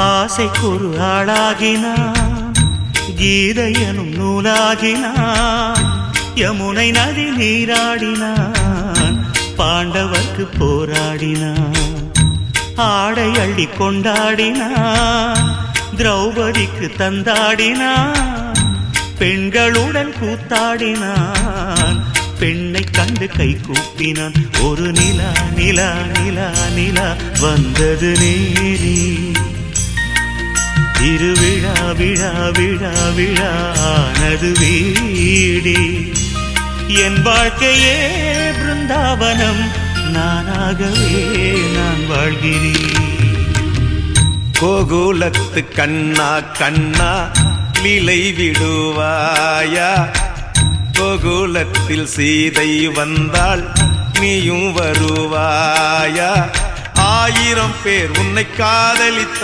ஆசைக்கொரு ஆளாகினான், கீதை எனும் நூலாகினான். யமுனை நதி நீராடினான், பாண்டவர்க்கு போராடினான். ஆடை அள்ளி கொண்டாடினான், திரௌபதிக்கு தந்தாடினான். பெண்களுடன் கூத்தாடினான், பெண்ணை கண்டு கை கூப்பினான். ஒரு நிலா நிலா நிலா நிலா வந்தது நேரி, திருவிழா விழா விழா விழானது வீடி. என் வாழ்க்கையே பிருந்தாவனம், நானாகவே நான் வாழ்கிறேன். கோகுலத்து கண்ணா கண்ணா லீலை விடுவாயா, கோகுலத்தில் சீதை வந்தாள் நீயும் வருவாயா. 1000 பேர் உன்னை காதலித்த